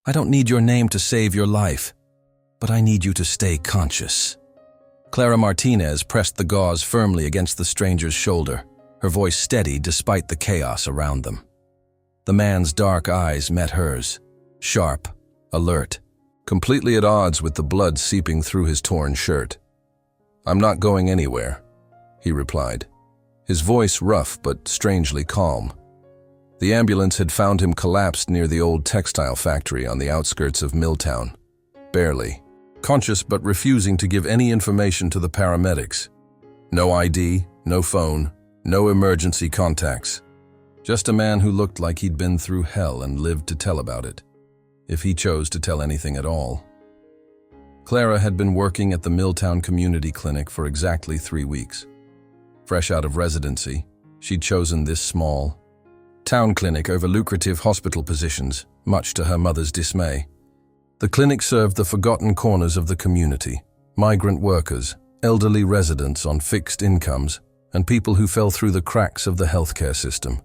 I don't need your name to save your life, but I need you to stay conscious." Clara Martinez pressed the gauze firmly against the stranger's shoulder, her voice steady despite the chaos around them. The man's dark eyes met hers, sharp, alert, completely at odds with the blood seeping through his torn shirt. "I'm not going anywhere," he replied, his voice rough but strangely calm. The ambulance had found him collapsed near the old textile factory on the outskirts of Milltown, barely, conscious but refusing to give any information to the paramedics. No ID, no phone, no emergency contacts. Just a man who looked like he'd been through hell and lived to tell about it, if he chose to tell anything at all. Clara had been working at the Milltown Community Clinic for exactly 3 weeks. Fresh out of residency, she'd chosen this small town clinic over lucrative hospital positions, much to her mother's dismay. The clinic served the forgotten corners of the community, migrant workers, elderly residents on fixed incomes, and people who fell through the cracks of the healthcare system.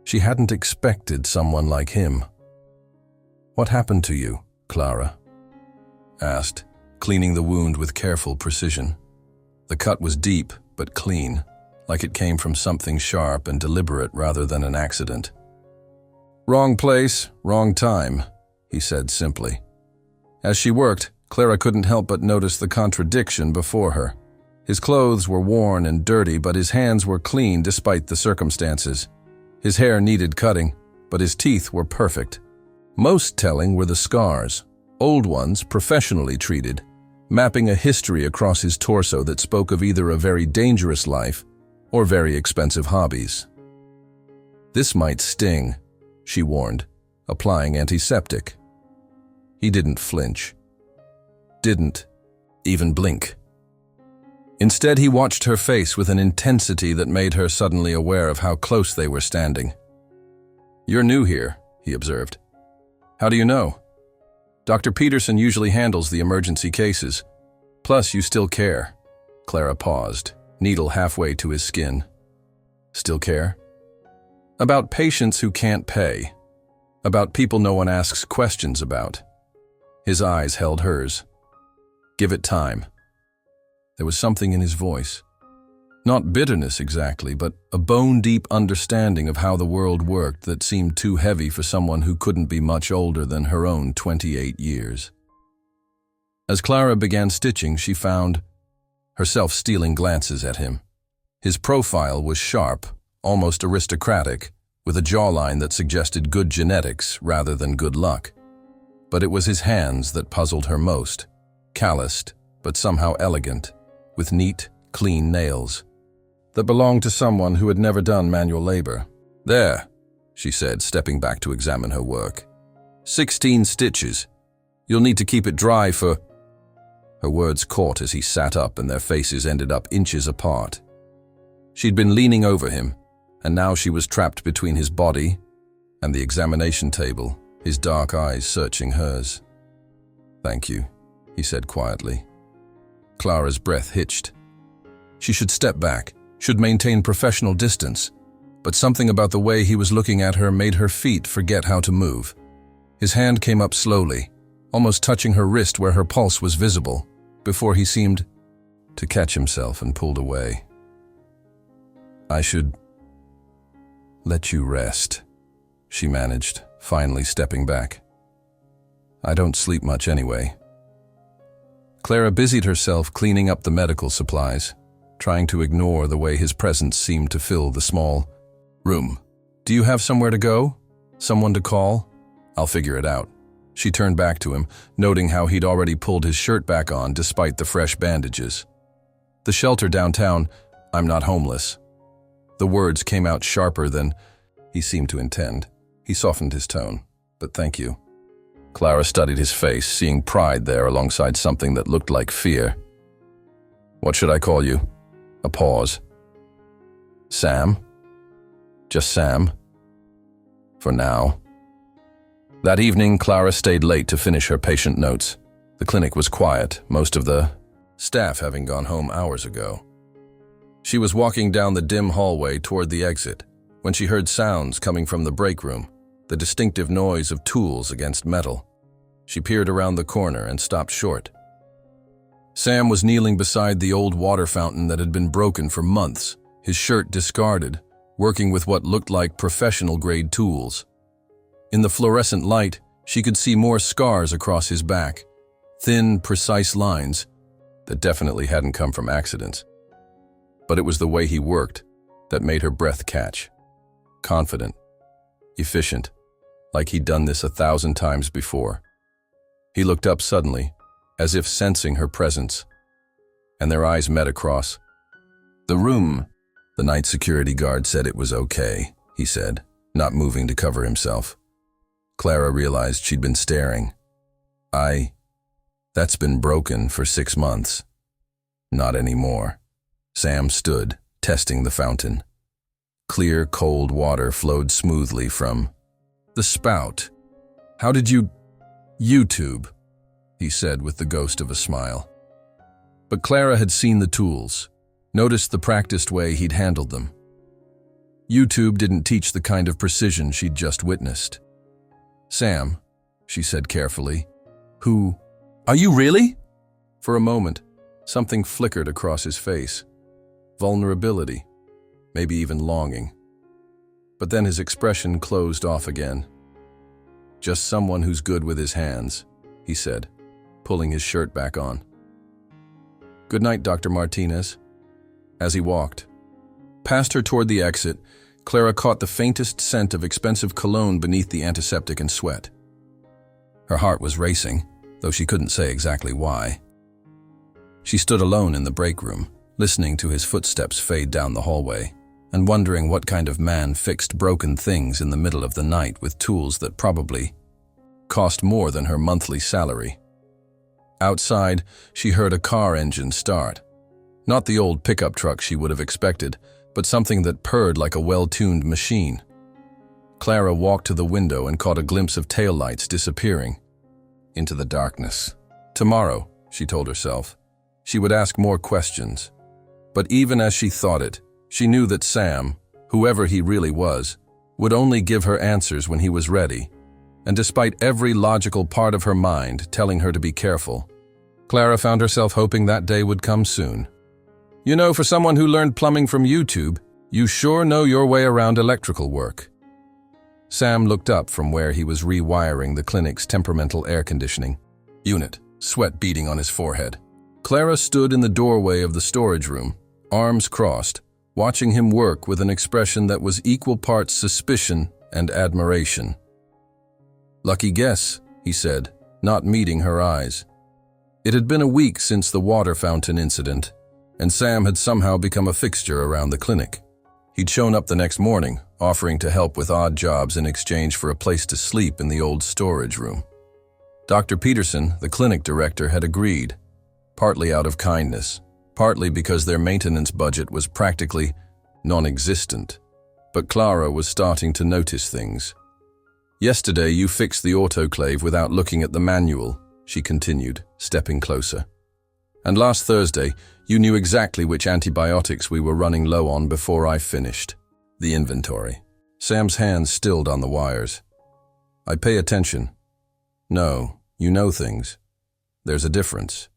She hadn't expected someone like him. "What happened to you, Clara?" asked, cleaning the wound with careful precision. The cut was deep but clean, like it came from something sharp and deliberate rather than an accident. "Wrong place, wrong time," he said simply. As she worked, Clara couldn't help but notice the contradiction before her. His clothes were worn and dirty, but his hands were clean despite the circumstances. His hair needed cutting, but his teeth were perfect. Most telling were the scars, old ones professionally treated, mapping a history across his torso that spoke of either a very dangerous life or very expensive hobbies. "This might sting," she warned, applying antiseptic. He didn't flinch. Didn't even blink. Instead, he watched her face with an intensity that made her suddenly aware of how close they were standing. "You're new here," he observed. "How do you know?" "Dr. Peterson usually handles the emergency cases. Plus, you still care." Clara paused, needle halfway to his skin. "Still care?" "About patients who can't pay. About people no one asks questions about." His eyes held hers. "Give it time." There was something in his voice. Not bitterness exactly, but a bone-deep understanding of how the world worked that seemed too heavy for someone who couldn't be much older than her own 28 years. As Clara began stitching, she found herself stealing glances at him. His profile was sharp, almost aristocratic, with a jawline that suggested good genetics rather than good luck. But it was his hands that puzzled her most, calloused, but somehow elegant, with neat, clean nails that belonged to someone who had never done manual labor. "There," she said, stepping back to examine her work. 16 stitches. You'll need to keep it dry for—" Her words caught as he sat up and their faces ended up inches apart. She'd been leaning over him, and now she was trapped between his body and the examination table, his dark eyes searching hers. "Thank you," he said quietly. Clara's breath hitched. She should step back, should maintain professional distance, but something about the way he was looking at her made her feet forget how to move. His hand came up slowly, almost touching her wrist where her pulse was visible, before he seemed to catch himself and pulled away. "I should let you rest," she managed, finally stepping back. "I don't sleep much anyway." Clara busied herself cleaning up the medical supplies, trying to ignore the way his presence seemed to fill the small room. "Do you have somewhere to go? Someone to call? I'll figure it out." She turned back to him, noting how he'd already pulled his shirt back on despite the fresh bandages. "The shelter downtown, I'm not homeless." The words came out sharper than he seemed to intend. He softened his tone. "But thank you." Clara studied his face, seeing pride there alongside something that looked like fear. "What should I call you?" A pause. "Sam? Just Sam? For now." That evening, Clara stayed late to finish her patient notes. The clinic was quiet, most of the staff having gone home hours ago. She was walking down the dim hallway toward the exit when she heard sounds coming from the break room, the distinctive noise of tools against metal. She peered around the corner and stopped short. Sam was kneeling beside the old water fountain that had been broken for months, his shirt discarded, working with what looked like professional-grade tools. In the fluorescent light, she could see more scars across his back, thin, precise lines that definitely hadn't come from accidents. But it was the way he worked that made her breath catch. Confident, efficient, like he'd done this 1,000 times before. He looked up suddenly, as if sensing her presence, and their eyes met across. "The room," the night security guard said it was okay, he said, not moving to cover himself. Clara realized she'd been staring. That's been broken for 6 months. Not anymore. Sam stood, testing the fountain. Clear, cold water flowed smoothly from the spout. "How did you YouTube?" he said with the ghost of a smile. But Clara had seen the tools, noticed the practiced way he'd handled them. YouTube didn't teach the kind of precision she'd just witnessed. "Sam," she said carefully, "who... Are you really?" For a moment, something flickered across his face. Vulnerability, maybe even longing. But then his expression closed off again. "Just someone who's good with his hands," he said, pulling his shirt back on. "Good night, Dr. Martinez." As he walked past her toward the exit, Clara caught the faintest scent of expensive cologne beneath the antiseptic and sweat. Her heart was racing, though she couldn't say exactly why. She stood alone in the break room, listening to his footsteps fade down the hallway, and wondering what kind of man fixed broken things in the middle of the night with tools that probably cost more than her monthly salary. Outside, she heard a car engine start. Not the old pickup truck she would have expected, but something that purred like a well-tuned machine. Clara walked to the window and caught a glimpse of taillights disappearing into the darkness. Tomorrow, she told herself, she would ask more questions. But even as she thought it, she knew that Sam, whoever he really was, would only give her answers when he was ready. And despite every logical part of her mind telling her to be careful, Clara found herself hoping that day would come soon. "You know, for someone who learned plumbing from YouTube, you sure know your way around electrical work." Sam looked up from where he was rewiring the clinic's temperamental air conditioning unit, sweat beading on his forehead. Clara stood in the doorway of the storage room, arms crossed, watching him work with an expression that was equal parts suspicion and admiration. "Lucky guess," he said, not meeting her eyes. It had been a week since the water fountain incident, and Sam had somehow become a fixture around the clinic. He'd shown up the next morning, offering to help with odd jobs in exchange for a place to sleep in the old storage room. Dr. Peterson, the clinic director, had agreed, partly out of kindness, partly because their maintenance budget was practically non-existent. But Clara was starting to notice things. "Yesterday you fixed the autoclave without looking at the manual," she continued, stepping closer. "And last Thursday, you knew exactly which antibiotics we were running low on before I finished the inventory." Sam's hands stilled on the wires. "I pay attention. No, you know things. There's a difference."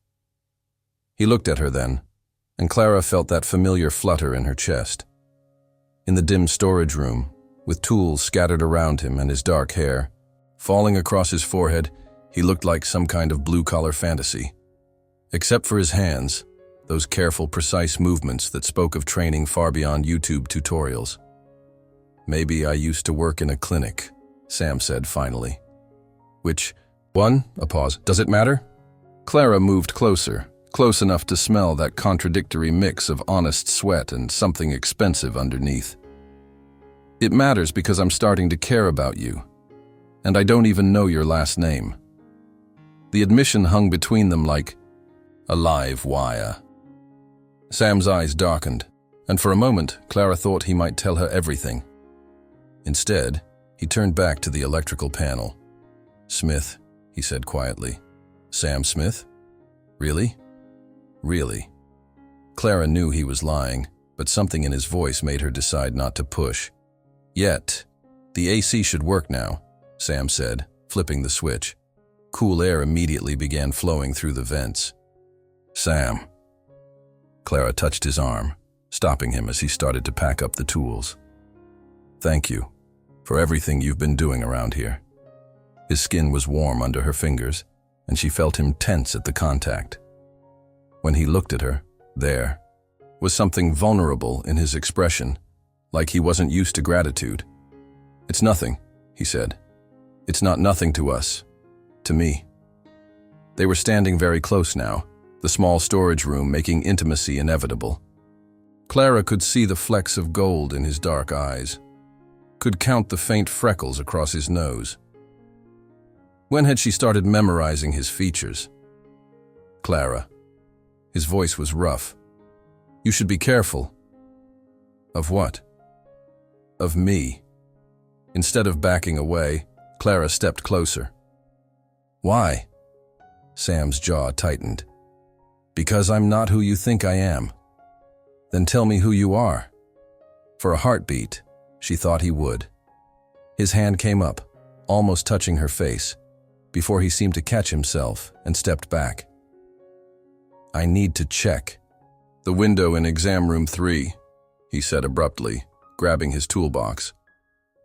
He looked at her then, and Clara felt that familiar flutter in her chest. In the dim storage room, with tools scattered around him and his dark hair falling across his forehead, he looked like some kind of blue-collar fantasy. Except for his hands, those careful, precise movements that spoke of training far beyond YouTube tutorials. "Maybe I used to work in a clinic," Sam said finally. "Which one?" A pause. "Does it matter?" Clara moved closer, close enough to smell that contradictory mix of honest sweat and something expensive underneath. "It matters because I'm starting to care about you, and I don't even know your last name." The admission hung between them like a live wire. Sam's eyes darkened, and for a moment, Clara thought he might tell her everything. Instead, he turned back to the electrical panel. "Smith," he said quietly. "Sam Smith? Really? Really?" Clara knew he was lying, but something in his voice made her decide not to push. "Yet, the AC should work now," Sam said, flipping the switch. Cool air immediately began flowing through the vents. "Sam." Clara touched his arm, stopping him as he started to pack up the tools. "Thank you for everything you've been doing around here." His skin was warm under her fingers, and she felt him tense at the contact. When he looked at her, there was something vulnerable in his expression, like he wasn't used to gratitude. "It's nothing," he said. "It's not nothing to us. To me." They were standing very close now, the small storage room making intimacy inevitable. Clara could see the flecks of gold in his dark eyes, could count the faint freckles across his nose. When had she started memorizing his features? "Clara." His voice was rough. "You should be careful." "Of what?" "Of me." Instead of backing away, Clara stepped closer. "Why?" Sam's jaw tightened. "Because I'm not who you think I am." "Then tell me who you are." For a heartbeat, she thought he would. His hand came up, almost touching her face, before he seemed to catch himself and stepped back. "I need to check the window in exam room 3, he said abruptly, grabbing his toolbox.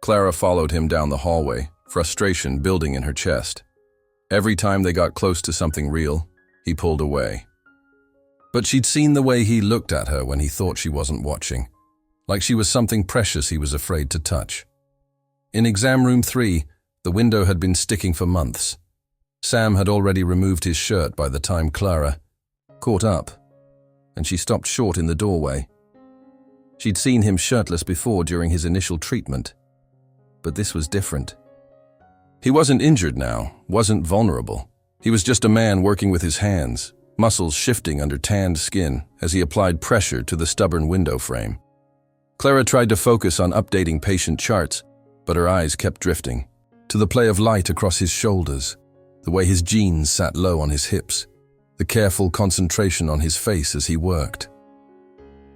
Clara followed him down the hallway, frustration building in her chest. Every time they got close to something real, he pulled away. But she'd seen the way he looked at her when he thought she wasn't watching, like she was something precious he was afraid to touch. In exam room 3, the window had been sticking for months. Sam had already removed his shirt by the time Clara caught up, and she stopped short in the doorway. She'd seen him shirtless before during his initial treatment, but this was different. He wasn't injured now, wasn't vulnerable. He was just a man working with his hands, muscles shifting under tanned skin as he applied pressure to the stubborn window frame. Clara tried to focus on updating patient charts, but her eyes kept drifting to the play of light across his shoulders, the way his jeans sat low on his hips, the careful concentration on his face as he worked.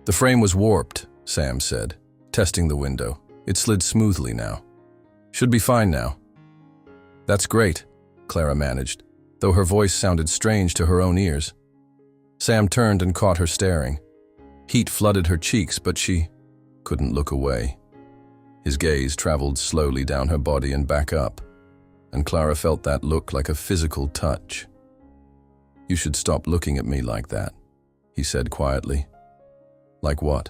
"The frame was warped," Sam said, testing the window. "It slid smoothly now. Should be fine now." "That's great," Clara managed, though her voice sounded strange to her own ears. Sam turned and caught her staring. Heat flooded her cheeks, but she couldn't look away. His gaze traveled slowly down her body and back up, and Clara felt that look like a physical touch. "You should stop looking at me like that," he said quietly. "Like what?"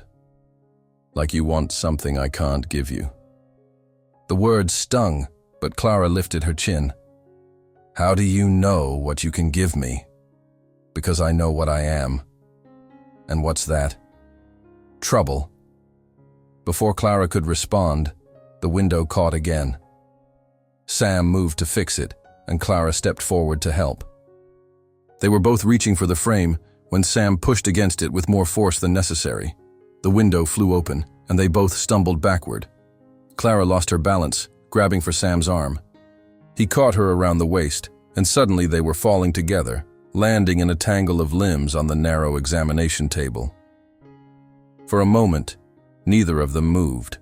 "Like you want something I can't give you." The words stung, but Clara lifted her chin. "How do you know what you can give me?" "Because I know what I am." "And what's that?" "Trouble." Before Clara could respond, the window caught again. Sam moved to fix it, and Clara stepped forward to help. They were both reaching for the frame when Sam pushed against it with more force than necessary. The window flew open, and they both stumbled backward. Clara lost her balance, grabbing for Sam's arm. He caught her around the waist, and suddenly they were falling together, landing in a tangle of limbs on the narrow examination table. For a moment, neither of them moved.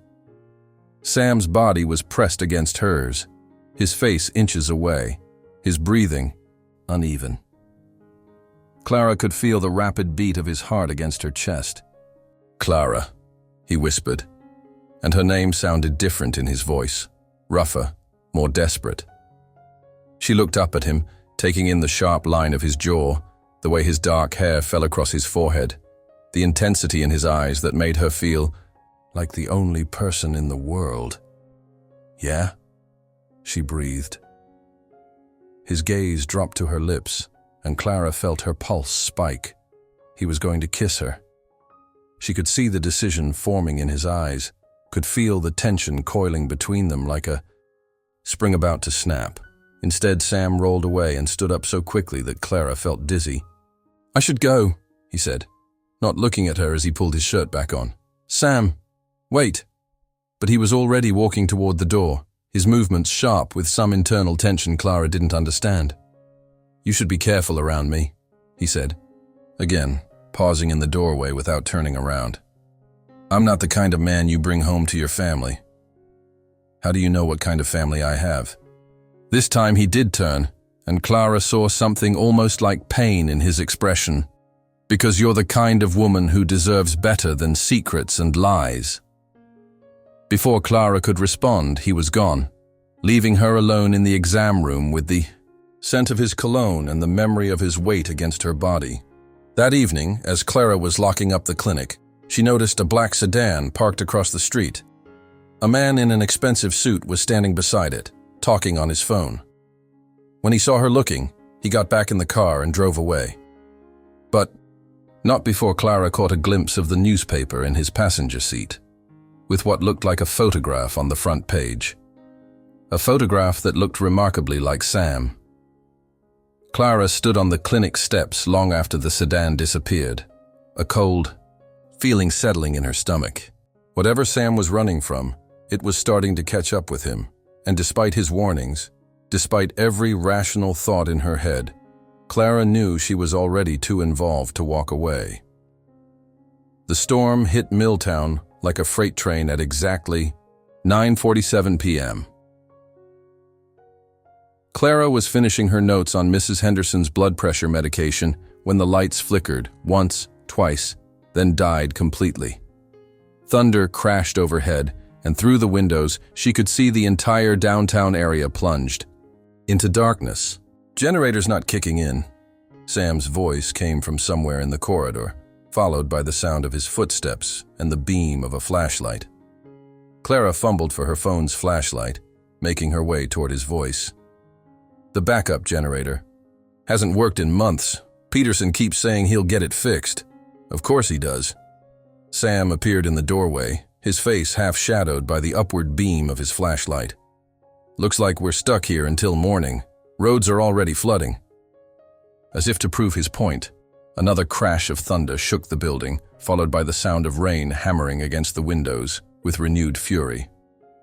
Sam's body was pressed against hers, his face inches away, his breathing uneven. Clara could feel the rapid beat of his heart against her chest. "Clara," he whispered, and her name sounded different in his voice, rougher, more desperate. She looked up at him, taking in the sharp line of his jaw, the way his dark hair fell across his forehead, the intensity in his eyes that made her feel like the only person in the world. "Yeah?" she breathed. His gaze dropped to her lips, and Clara felt her pulse spike. He was going to kiss her. She could see the decision forming in his eyes, could feel the tension coiling between them like a spring about to snap. Instead, Sam rolled away and stood up so quickly that Clara felt dizzy. "I should go," he said, not looking at her as he pulled his shirt back on. "Sam, wait." But he was already walking toward the door, his movements sharp with some internal tension Clara didn't understand. "You should be careful around me," he said, again, pausing in the doorway without turning around. "I'm not the kind of man you bring home to your family." "How do you know what kind of family I have?" This time he did turn, and Clara saw something almost like pain in his expression. Because you're the kind of woman who deserves better than secrets and lies. Before Clara could respond, he was gone, leaving her alone in the exam room with the scent of his cologne and the memory of his weight against her body. That evening, as Clara was locking up the clinic, she noticed a black sedan parked across the street. A man in an expensive suit was standing beside it, talking on his phone. When he saw her looking, he got back in the car and drove away. But not before Clara caught a glimpse of the newspaper in his passenger seat, with what looked like a photograph on the front page. A photograph that looked remarkably like Sam. Clara stood on the clinic steps long after the sedan disappeared, a cold feeling settling in her stomach. Whatever Sam was running from, it was starting to catch up with him, and despite his warnings, despite every rational thought in her head, Clara knew she was already too involved to walk away. The storm hit Milltown like a freight train at exactly 9:47 p.m. Clara was finishing her notes on Mrs. Henderson's blood pressure medication when the lights flickered once, twice, then died completely. Thunder crashed overhead, and through the windows she could see the entire downtown area plunged into darkness. "Generator's not kicking in." Sam's voice came from somewhere in the corridor, followed by the sound of his footsteps and the beam of a flashlight. Clara fumbled for her phone's flashlight, making her way toward his voice. "The backup generator. Hasn't worked in months. Peterson keeps saying he'll get it fixed." "Of course he does." Sam appeared in the doorway, his face half shadowed by the upward beam of his flashlight. "Looks like we're stuck here until morning. Roads are already flooding." As if to prove his point, another crash of thunder shook the building, followed by the sound of rain hammering against the windows with renewed fury.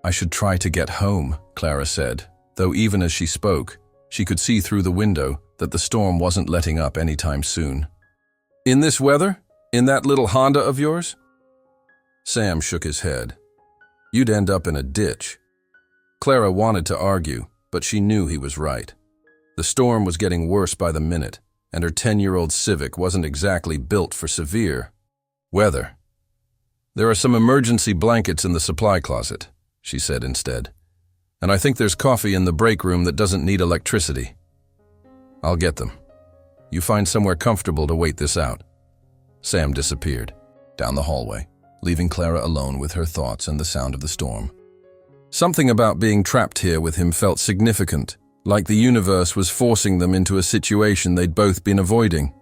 "I should try to get home," Clara said, though even as she spoke, she could see through the window that the storm wasn't letting up anytime soon. "In this weather? In that little Honda of yours?" Sam shook his head. "You'd end up in a ditch." Clara wanted to argue, but she knew he was right. The storm was getting worse by the minute, and her 10-year-old Civic wasn't exactly built for severe weather. "There are some emergency blankets in the supply closet," she said instead. "And I think there's coffee in the break room that doesn't need electricity. I'll get them. You find somewhere comfortable to wait this out." Sam disappeared down the hallway, leaving Clara alone with her thoughts and the sound of the storm. Something about being trapped here with him felt significant, like the universe was forcing them into a situation they'd both been avoiding.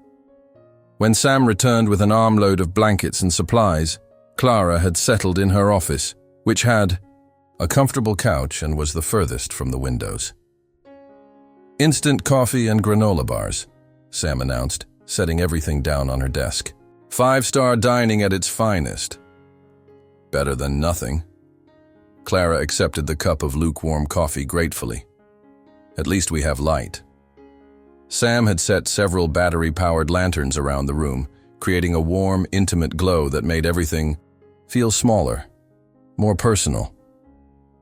When Sam returned with an armload of blankets and supplies, Clara had settled in her office, which had a comfortable couch and was the furthest from the windows. "Instant coffee and granola bars," Sam announced, setting everything down on her desk. "5-star dining at its finest." "Better than nothing." Clara accepted the cup of lukewarm coffee gratefully. "At least we have light." Sam had set several battery-powered lanterns around the room, creating a warm, intimate glow that made everything feel smaller, more personal.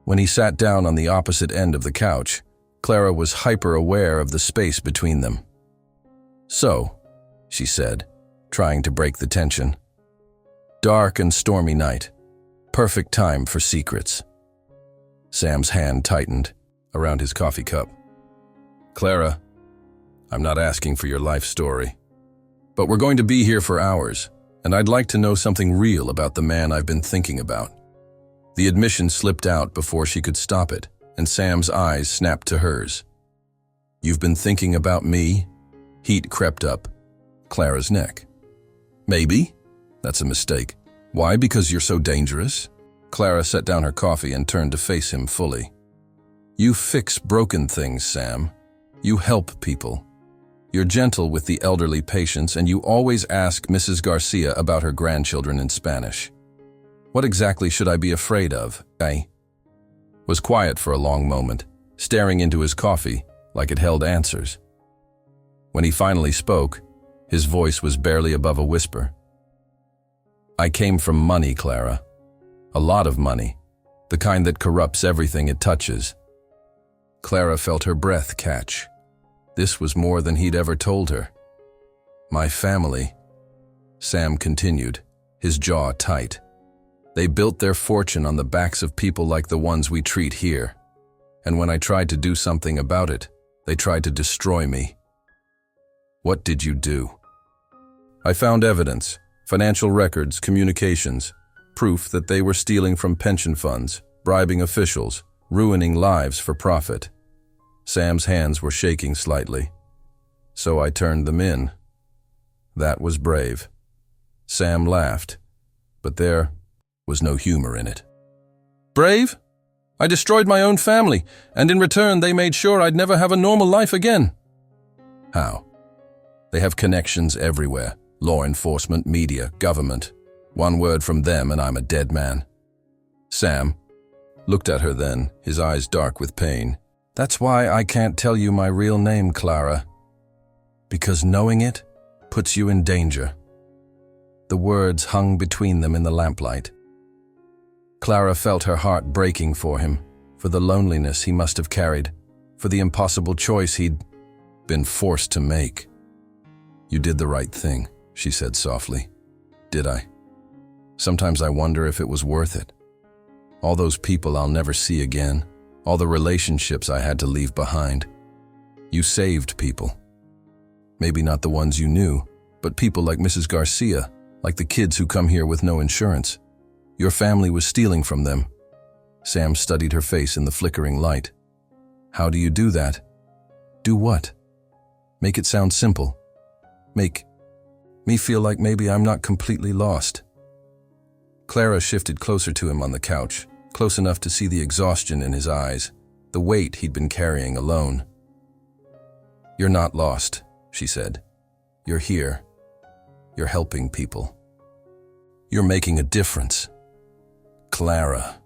When he sat down on the opposite end of the couch, Clara was hyper-aware of the space between them. "So," she said, trying to break the tension. "Dark and stormy night. Perfect time for secrets." Sam's hand tightened around his coffee cup. "Clara, I'm not asking for your life story, but we're going to be here for hours, and I'd like to know something real about the man I've been thinking about." The admission slipped out before she could stop it, and Sam's eyes snapped to hers. "You've been thinking about me?" Heat crept up Clara's neck. "Maybe. That's a mistake. Why? Because you're so dangerous?" Clara set down her coffee and turned to face him fully. "You fix broken things, Sam. You help people. You're gentle with the elderly patients, and you always ask Mrs. Garcia about her grandchildren in Spanish. What exactly should I be afraid of, eh?" Was quiet for a long moment, staring into his coffee like it held answers. When he finally spoke, his voice was barely above a whisper. "I came from money, Clara. A lot of money. The kind that corrupts everything it touches." Clara felt her breath catch. This was more than he'd ever told her. My family, Sam continued, his jaw tight. They built their fortune on the backs of people like the ones we treat here. And when I tried to do something about it, they tried to destroy me. What did you do? I found evidence, financial records, communications, proof that they were stealing from pension funds, bribing officials, ruining lives for profit. Sam's hands were shaking slightly. So I turned them in. That was brave. Sam laughed, but there was no humor in it. Brave? I destroyed my own family, and in return they made sure I'd never have a normal life again. How? They have connections everywhere. Law enforcement, media, government. One word from them and I'm a dead man. Sam looked at her then, his eyes dark with pain. That's why I can't tell you my real name, Clara. Because knowing it puts you in danger. The words hung between them in the lamplight. Clara felt her heart breaking for him, for the loneliness he must have carried, for the impossible choice he'd been forced to make. You did the right thing, she said softly. Did I? Sometimes I wonder if it was worth it. All those people I'll never see again, all the relationships I had to leave behind. You saved people. Maybe not the ones you knew, but people like Mrs. Garcia, like the kids who come here with no insurance. Your family was stealing from them. Sam studied her face in the flickering light. How do you do that? Do what? Make it sound simple. Make me feel like maybe I'm not completely lost. Clara shifted closer to him on the couch, close enough to see the exhaustion in his eyes, the weight he'd been carrying alone. You're not lost, she said. You're here. You're helping people. You're making a difference. Clara.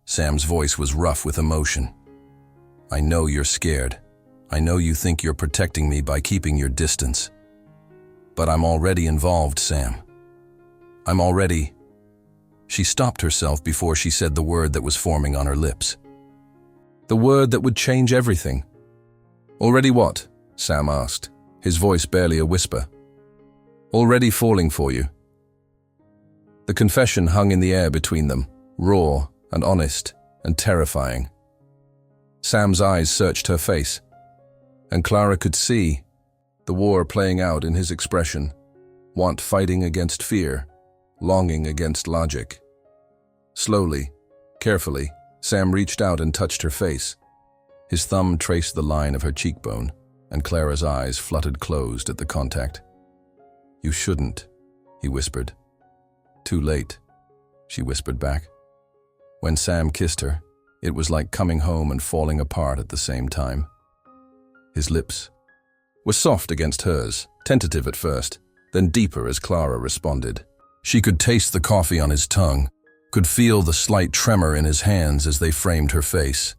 Sam's voice was rough with emotion. I know you're scared. I know you think you're protecting me by keeping your distance. But I'm already involved, Sam. I'm already... She stopped herself before she said the word that was forming on her lips. The word that would change everything. Already what? Sam asked, his voice barely a whisper. Already falling for you. The confession hung in the air between them, raw and honest and terrifying. Sam's eyes searched her face, and Clara could see the war playing out in his expression, want fighting against fear, longing against logic. Slowly, carefully, Sam reached out and touched her face. His thumb traced the line of her cheekbone, and Clara's eyes fluttered closed at the contact. You shouldn't, he whispered. Too late, she whispered back. When Sam kissed her, it was like coming home and falling apart at the same time. His lips were soft against hers, tentative at first, then deeper as Clara responded. She could taste the coffee on his tongue, could feel the slight tremor in his hands as they framed her face.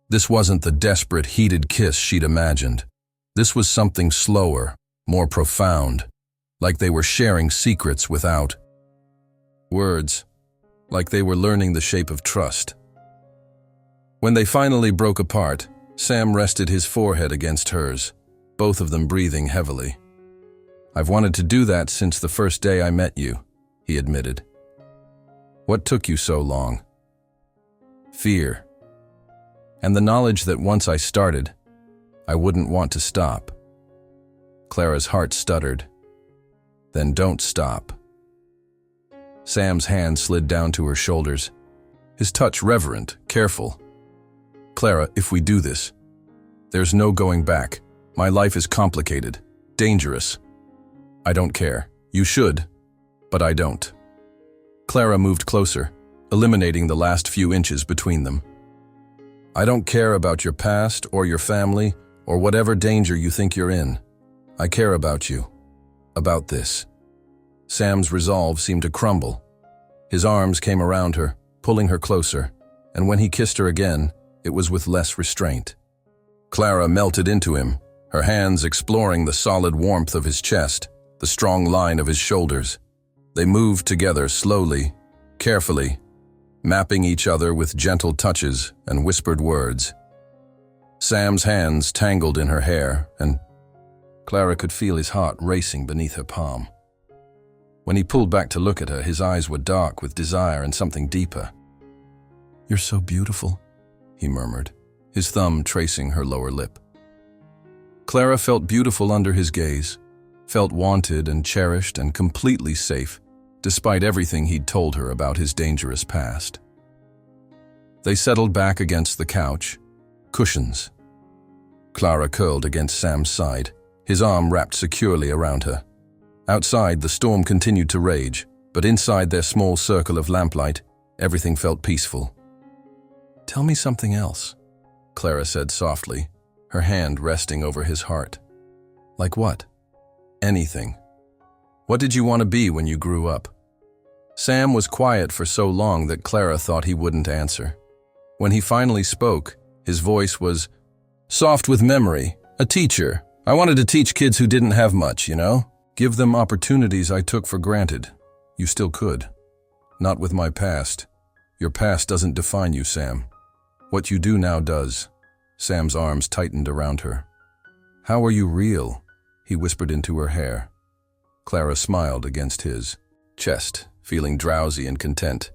This wasn't the desperate, heated kiss she'd imagined. This was something slower, more profound, like they were sharing secrets without words, like they were learning the shape of trust. When they finally broke apart, Sam rested his forehead against hers, both of them breathing heavily. I've wanted to do that since the first day I met you, he admitted. What took you so long? Fear. And the knowledge that once I started, I wouldn't want to stop. Clara's heart stuttered. Then don't stop. Sam's hand slid down to her shoulders, his touch reverent, careful. Clara, if we do this, there's no going back. My life is complicated, dangerous. I don't care. You should, but I don't. Clara moved closer, eliminating the last few inches between them. I don't care about your past or your family or whatever danger you think you're in. I care about you. About this. Sam's resolve seemed to crumble. His arms came around her, pulling her closer, and when he kissed her again, it was with less restraint. Clara melted into him, her hands exploring the solid warmth of his chest, the strong line of his shoulders. They moved together slowly, carefully, mapping each other with gentle touches and whispered words. Sam's hands tangled in her hair, and Clara could feel his heart racing beneath her palm. When he pulled back to look at her, his eyes were dark with desire and something deeper. "You're so beautiful," he murmured, his thumb tracing her lower lip. Clara felt beautiful under his gaze, felt wanted and cherished and completely safe, despite everything he'd told her about his dangerous past. They settled back against the couch, cushions. Clara curled against Sam's side, his arm wrapped securely around her. Outside, the storm continued to rage, but inside their small circle of lamplight, everything felt peaceful. "Tell me something else," Clara said softly, her hand resting over his heart. "Like what?" "Anything. What did you want to be when you grew up?" Sam was quiet for so long that Clara thought he wouldn't answer. When he finally spoke, his voice was soft with memory. "A teacher. I wanted to teach kids who didn't have much, you know? Give them opportunities I took for granted. You still could. Not with my past. Your past doesn't define you, Sam. What you do now does." Sam's arms tightened around her. "How are you real?" he whispered into her hair. Clara smiled against his chest, feeling drowsy and content.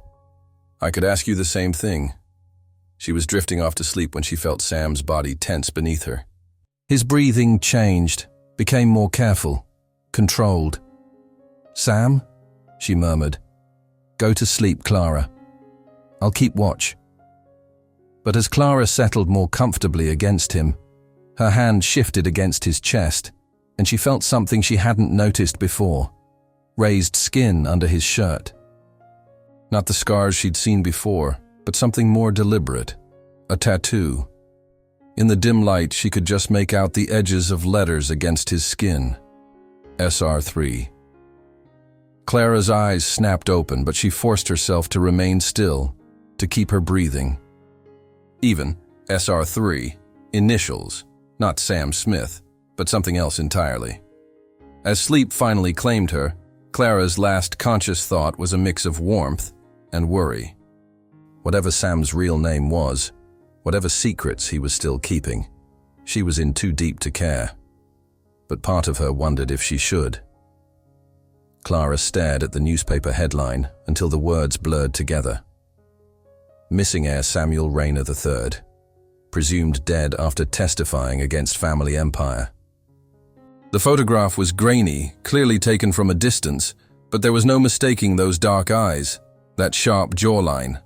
"I could ask you the same thing." She was drifting off to sleep when she felt Sam's body tense beneath her. His breathing changed, became more careful, controlled. "Sam," she murmured, "go to sleep, Clara. I'll keep watch." But as Clara settled more comfortably against him, her hand shifted against his chest, and she felt something she hadn't noticed before: raised skin under his shirt. Not the scars she'd seen before, but something more deliberate, a tattoo. In the dim light, she could just make out the edges of letters against his skin. SR3. Clara's eyes snapped open, but she forced herself to remain still, to keep her breathing. Even SR3, initials, not Sam Smith, but something else entirely. As sleep finally claimed her, Clara's last conscious thought was a mix of warmth and worry. Whatever Sam's real name was, whatever secrets he was still keeping, she was in too deep to care. But part of her wondered if she should. Clara stared at the newspaper headline until the words blurred together. Missing heir Samuel Rayner III, presumed dead after testifying against family empire. The photograph was grainy, clearly taken from a distance, but there was no mistaking those dark eyes, that sharp jawline.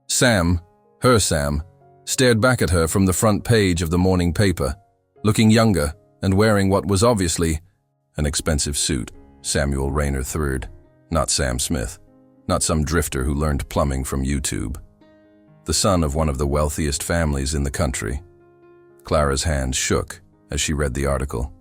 Sam, her Sam, stared back at her from the front page of the morning paper, looking younger and wearing what was obviously an expensive suit. Samuel Rayner III, not Sam Smith, not some drifter who learned plumbing from YouTube. The son of one of the wealthiest families in the country. Clara's hands shook as she read the article.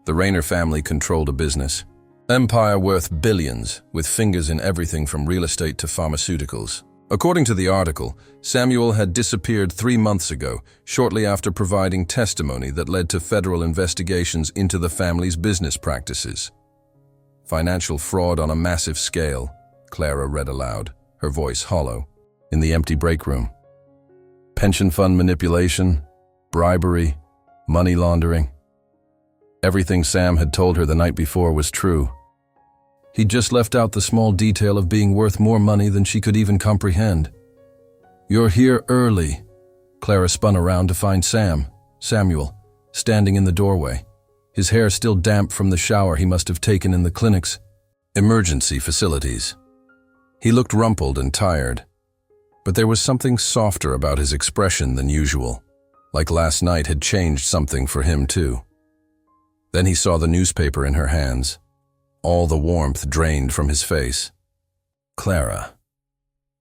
The Rayner family controlled a business, empire worth billions, with fingers in everything from real estate to pharmaceuticals. According to the article, Samuel had disappeared 3 months ago, shortly after providing testimony that led to federal investigations into the family's business practices. Financial fraud on a massive scale, Clara read aloud, her voice hollow, in the empty break room. Pension fund manipulation, bribery, money laundering. Everything Sam had told her the night before was true. He'd just left out the small detail of being worth more money than she could even comprehend. "You're here early." Clara spun around to find Samuel, standing in the doorway, his hair still damp from the shower he must have taken in the clinic's emergency facilities. He looked rumpled and tired, but there was something softer about his expression than usual, like last night had changed something for him too. Then he saw the newspaper in her hands. All the warmth drained from his face. "Clara,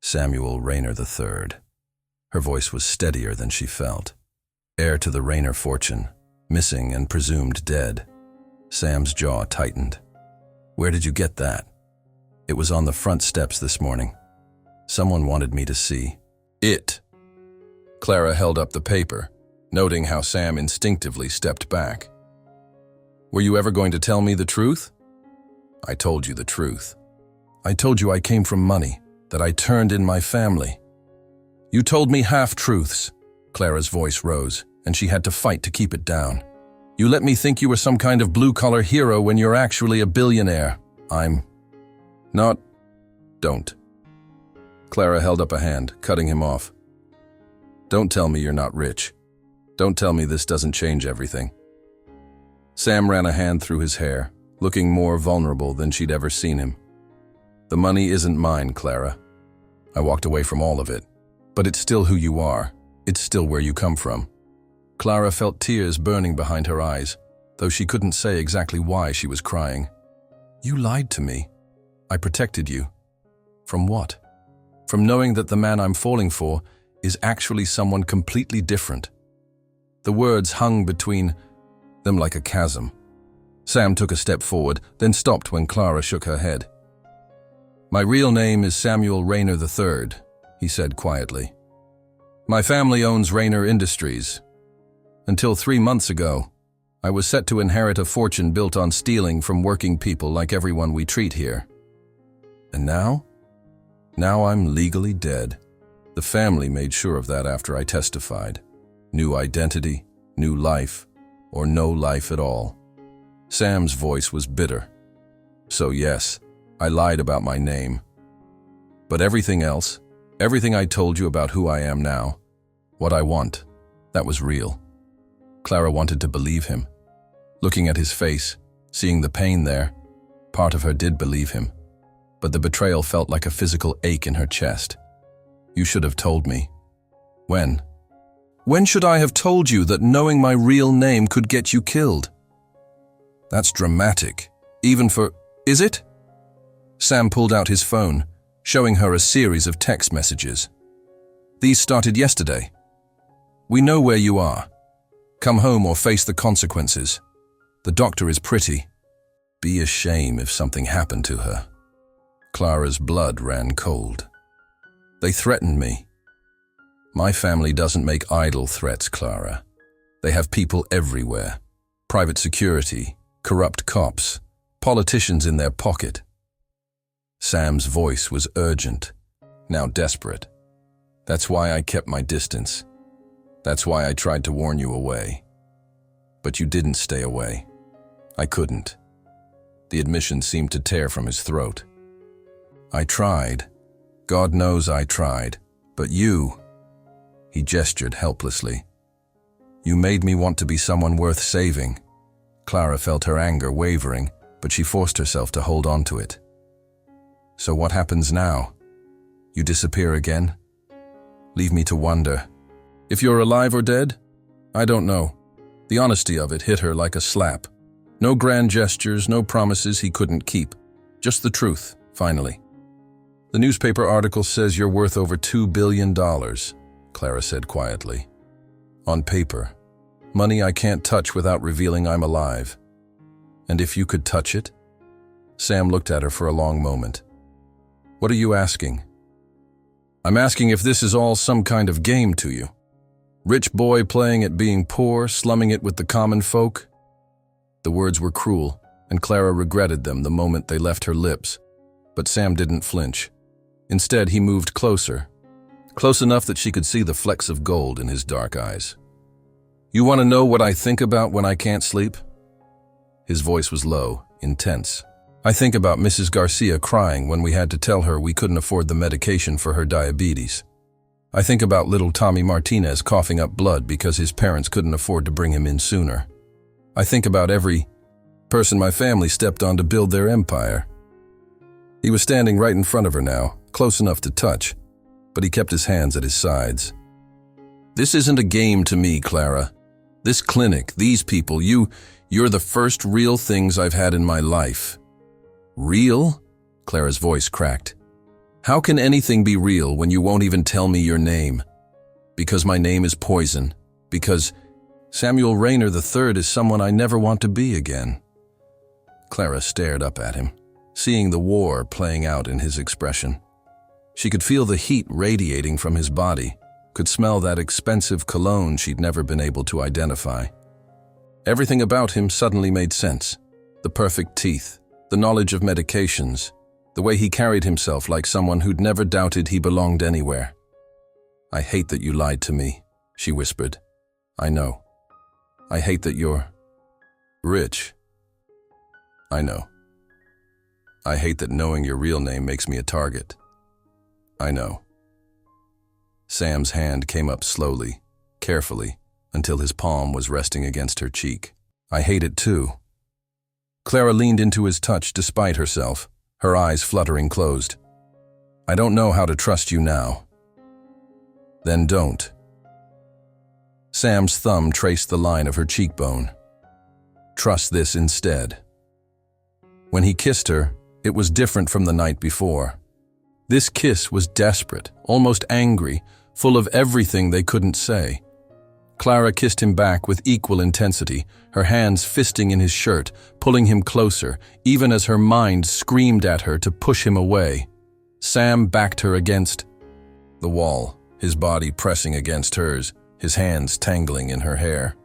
Samuel Rayner III." Her voice was steadier than she felt. Heir to the Rayner fortune, missing and presumed dead. Sam's jaw tightened. "Where did you get that?" "It was on the front steps this morning. Someone wanted me to see it." Clara held up the paper, noting how Sam instinctively stepped back. "Were you ever going to tell me the truth?" "I told you the truth. I told you I came from money, that I turned in my family." "You told me half-truths. Clara's voice rose, and she had to fight to keep it down. You let me think you were some kind of blue-collar hero when you're actually a billionaire. I'm not. Don't. Clara held up a hand, cutting him off. Don't tell me you're not rich. Don't tell me this doesn't change everything. Sam ran a hand through his hair, looking more vulnerable than she'd ever seen him. The money isn't mine, Clara. I walked away from all of it. But it's still who you are. It's still where you come from. Clara felt tears burning behind her eyes, though she couldn't say exactly why she was crying. You lied to me. I protected you. From what? From knowing that the man I'm falling for is actually someone completely different. The words hung between them like a chasm. Sam took a step forward, then stopped when Clara shook her head. My real name is Samuel Rayner III, he said quietly. My family owns Rayner Industries. Until 3 months ago, I was set to inherit a fortune built on stealing from working people like everyone we treat here. And now? Now I'm legally dead. The family made sure of that after I testified. New identity, new life, or no life at all. Sam's voice was bitter. So yes, I lied about my name. But everything else, everything I told you about who I am now, what I want, that was real. Clara wanted to believe him. Looking at his face, seeing the pain there, part of her did believe him. But the betrayal felt like a physical ache in her chest. You should have told me. When? When should I have told you that knowing my real name could get you killed? That's dramatic, even for… Is it? Sam pulled out his phone, showing her a series of text messages. These started yesterday. We know where you are. Come home or face the consequences. The doctor is pretty. Be a shame if something happened to her. Clara's blood ran cold. They threatened me. My family doesn't make idle threats, Clara. They have people everywhere. Private security, corrupt cops, politicians in their pocket. Sam's voice was urgent, now desperate. That's why I kept my distance. That's why I tried to warn you away. But you didn't stay away. I couldn't. The admission seemed to tear from his throat. I tried. God knows I tried. But you… He gestured helplessly. You made me want to be someone worth saving. Clara felt her anger wavering, but she forced herself to hold on to it. So what happens now? You disappear again? Leave me to wonder. If you're alive or dead? I don't know. The honesty of it hit her like a slap. No grand gestures, no promises he couldn't keep. Just the truth, finally. The newspaper article says you're worth over $2 billion, Clara said quietly. On paper. Money I can't touch without revealing I'm alive. And if you could touch it? Sam looked at her for a long moment. What are you asking? I'm asking if this is all some kind of game to you. Rich boy playing at being poor, slumming it with the common folk? The words were cruel, and Clara regretted them the moment they left her lips. But Sam didn't flinch. Instead, he moved closer, close enough that she could see the flecks of gold in his dark eyes. You want to know what I think about when I can't sleep? His voice was low, intense. I think about Mrs. Garcia crying when we had to tell her we couldn't afford the medication for her diabetes. I think about little Tommy Martinez coughing up blood because his parents couldn't afford to bring him in sooner. I think about every person my family stepped on to build their empire. He was standing right in front of her now, close enough to touch, but he kept his hands at his sides. This isn't a game to me, Clara. This clinic, these people, you're the first real things I've had in my life. Real? Clara's voice cracked. How can anything be real when you won't even tell me your name? Because my name is poison. Because Samuel Rayner III is someone I never want to be again. Clara stared up at him, seeing the war playing out in his expression. She could feel the heat radiating from his body, could smell that expensive cologne she'd never been able to identify. Everything about him suddenly made sense. The perfect teeth, the knowledge of medications, the way he carried himself like someone who'd never doubted he belonged anywhere. I hate that you lied to me, she whispered. I know. I hate that you're rich. I know. I hate that knowing your real name makes me a target. I know. Sam's hand came up slowly, carefully, until his palm was resting against her cheek. I hate it too. Clara leaned into his touch despite herself, her eyes fluttering closed. I don't know how to trust you now. Then don't. Sam's thumb traced the line of her cheekbone. Trust this instead. When he kissed her, it was different from the night before. This kiss was desperate, almost angry, full of everything they couldn't say. Clara kissed him back with equal intensity, her hands fisting in his shirt, pulling him closer, even as her mind screamed at her to push him away. Sam backed her against the wall, his body pressing against hers, his hands tangling in her hair.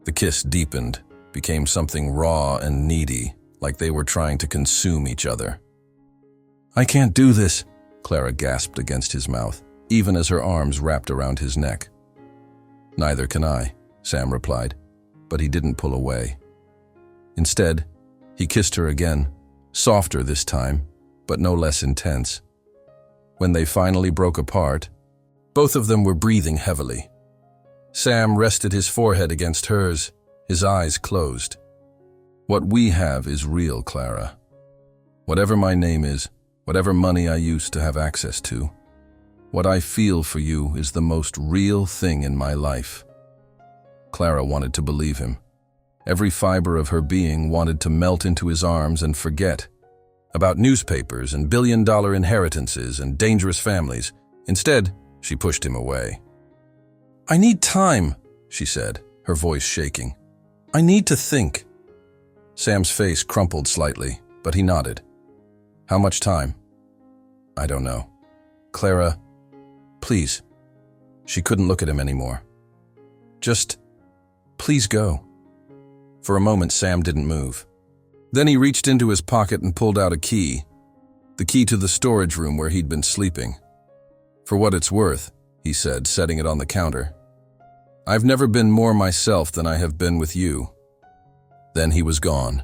The kiss deepened, became something raw and needy, like they were trying to consume each other. I can't do this, Clara gasped against his mouth, even as her arms wrapped around his neck. Neither can I, Sam replied, but he didn't pull away. Instead, he kissed her again, softer this time, but no less intense. When they finally broke apart, both of them were breathing heavily. Sam rested his forehead against hers, his eyes closed. What we have is real, Clara. Whatever my name is, whatever money I used to have access to, what I feel for you is the most real thing in my life. Clara wanted to believe him. Every fiber of her being wanted to melt into his arms and forget about newspapers and billion-dollar inheritances and dangerous families. Instead, she pushed him away. I need time, she said, her voice shaking. I need to think. Sam's face crumpled slightly, but he nodded. How much time? I don't know. Clara, please. She couldn't look at him anymore. Just, please go. For a moment, Sam didn't move. Then he reached into his pocket and pulled out a key, the key to the storage room where he'd been sleeping. For what it's worth, he said, setting it on the counter. I've never been more myself than I have been with you. Then he was gone,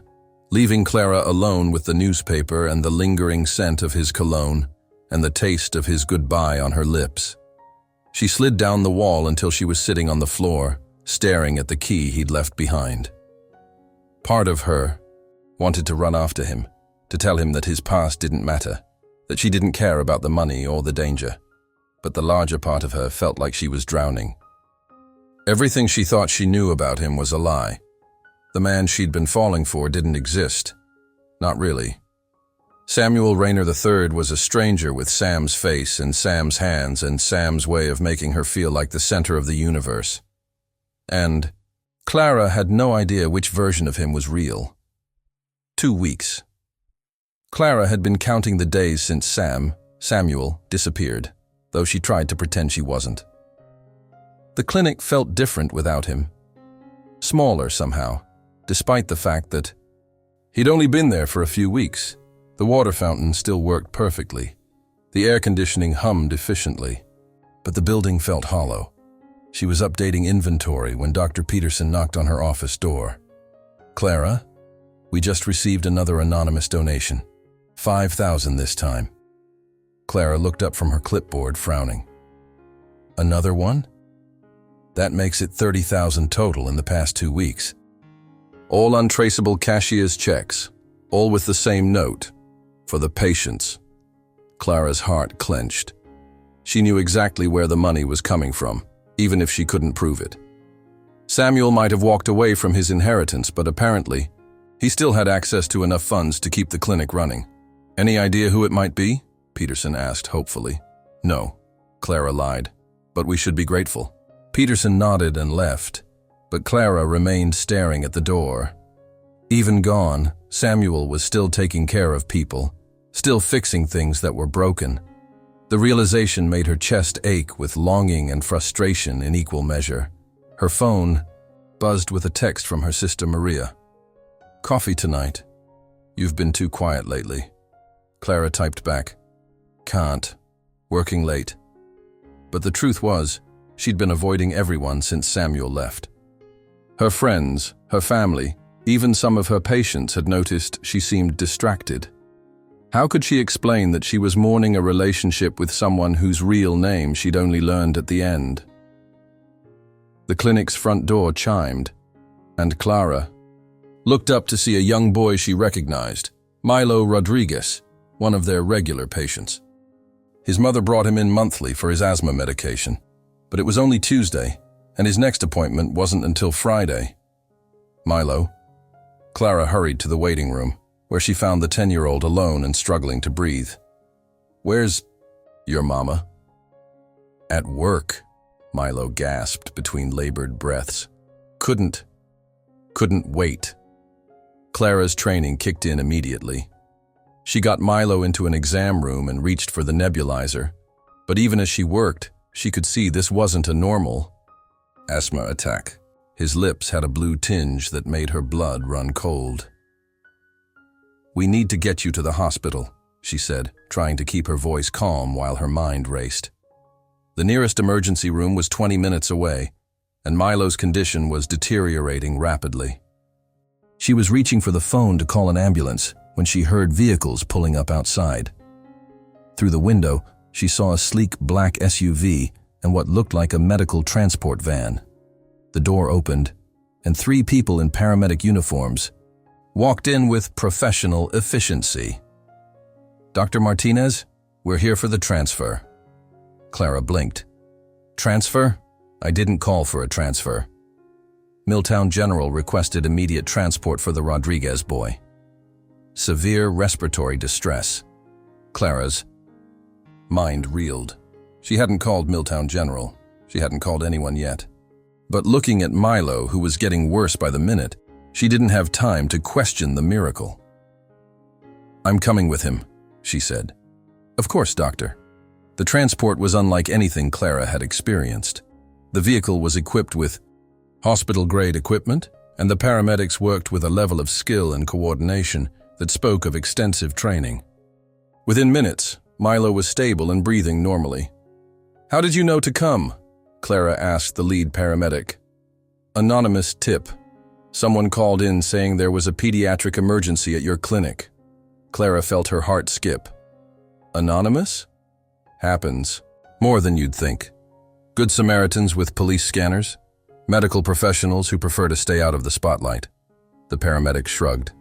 leaving Clara alone with the newspaper and the lingering scent of his cologne and the taste of his goodbye on her lips. She slid down the wall until she was sitting on the floor, staring at the key he'd left behind. Part of her wanted to run after him, to tell him that his past didn't matter, that she didn't care about the money or the danger. But the larger part of her felt like she was drowning. Everything she thought she knew about him was a lie. The man she'd been falling for didn't exist. Not really. Samuel Rayner III was a stranger with Sam's face and Sam's hands and Sam's way of making her feel like the center of the universe. And Clara had no idea which version of him was real. 2 weeks. Clara had been counting the days since Samuel, disappeared, though she tried to pretend she wasn't. The clinic felt different without him. Smaller somehow, despite the fact that he'd only been there for a few weeks. The water fountain still worked perfectly. The air conditioning hummed efficiently. But the building felt hollow. She was updating inventory when Dr. Peterson knocked on her office door. Clara, we just received another anonymous donation. 5,000 this time. Clara looked up from her clipboard, frowning. Another one? That makes it 30,000 total in the past 2 weeks. All untraceable cashier's checks, all with the same note. For the patients. Clara's heart clenched. She knew exactly where the money was coming from, even if she couldn't prove it. Samuel might have walked away from his inheritance, but apparently, he still had access to enough funds to keep the clinic running. Any idea who it might be? Peterson asked hopefully. No, Clara lied, but we should be grateful. Peterson nodded and left, but Clara remained staring at the door. Even gone, Samuel was still taking care of people, still fixing things that were broken. The realization made her chest ache with longing and frustration in equal measure. Her phone buzzed with a text from her sister Maria. Coffee tonight. You've been too quiet lately. Clara typed back. Can't. Working late. But the truth was, she'd been avoiding everyone since Samuel left. Her friends, her family, even some of her patients had noticed she seemed distracted. How could she explain that she was mourning a relationship with someone whose real name she'd only learned at the end? The clinic's front door chimed, and Clara looked up to see a young boy she recognized, Milo Rodriguez, one of their regular patients. His mother brought him in monthly for his asthma medication, but it was only Tuesday, and his next appointment wasn't until Friday. Milo. Clara hurried to the waiting room, where she found the 10-year-old alone and struggling to breathe. "Where's your mama?" "At work," Milo gasped between labored breaths. Couldn't wait. Clara's training kicked in immediately. She got Milo into an exam room and reached for the nebulizer, but even as she worked, she could see this wasn't a normal asthma attack. His lips had a blue tinge that made her blood run cold. "We need to get you to the hospital," she said, trying to keep her voice calm while her mind raced. The nearest emergency room was 20 minutes away, and Milo's condition was deteriorating rapidly. She was reaching for the phone to call an ambulance when she heard vehicles pulling up outside. Through the window, she saw a sleek black SUV and what looked like a medical transport van. The door opened, and 3 people in paramedic uniforms walked in with professional efficiency. "Dr. Martinez, we're here for the transfer." Clara blinked. "Transfer? I didn't call for a transfer." Milltown General requested immediate transport for the Rodriguez boy. Severe respiratory distress. Clara's mind reeled. She hadn't called Milltown General. She hadn't called anyone yet. But looking at Milo, who was getting worse by the minute, she didn't have time to question the miracle. "I'm coming with him," she said. "Of course, doctor." The transport was unlike anything Clara had experienced. The vehicle was equipped with hospital-grade equipment, and the paramedics worked with a level of skill and coordination that spoke of extensive training. Within minutes, Milo was stable and breathing normally. "How did you know to come?" Clara asked the lead paramedic. "Anonymous tip. Someone called in saying there was a pediatric emergency at your clinic." Clara felt her heart skip. "Anonymous?" "Happens. More than you'd think. Good Samaritans with police scanners. Medical professionals who prefer to stay out of the spotlight." The paramedic shrugged.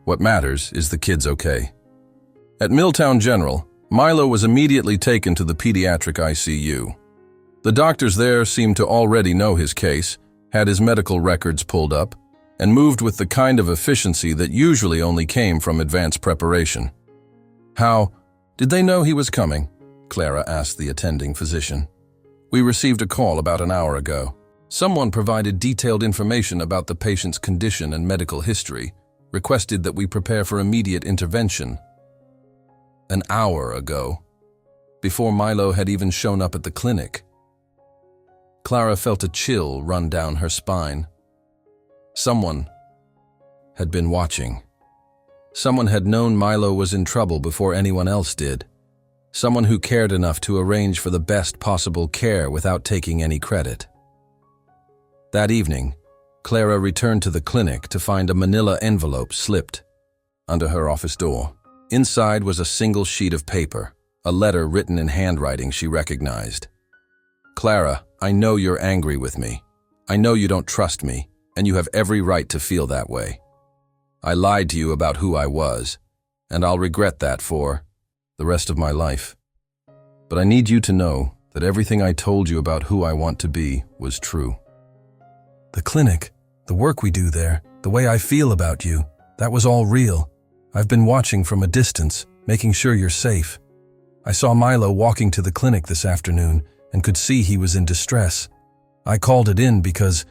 "What matters is the kid's okay." At Milltown General, Milo was immediately taken to the pediatric ICU. The doctors there seemed to already know his case, had his medical records pulled up, and moved with the kind of efficiency that usually only came from advanced preparation. "How did they know he was coming?" Clara asked the attending physician. "We received a call about an hour ago. Someone provided detailed information about the patient's condition and medical history, requested that we prepare for immediate intervention." An hour ago, before Milo had even shown up at the clinic. Clara felt a chill run down her spine. Someone had been watching. Someone had known Milo was in trouble before anyone else did. Someone who cared enough to arrange for the best possible care without taking any credit. That evening, Clara returned to the clinic to find a manila envelope slipped under her office door. Inside was a single sheet of paper, a letter written in handwriting she recognized. "Clara, I know you're angry with me. I know you don't trust me, and you have every right to feel that way. I lied to you about who I was, and I'll regret that for the rest of my life. But I need you to know that everything I told you about who I want to be was true." "The clinic, the work we do there, the way I feel about you, that was all real. I've been watching from a distance, making sure you're safe. I saw Milo walking to the clinic this afternoon and could see he was in distress. I called it in because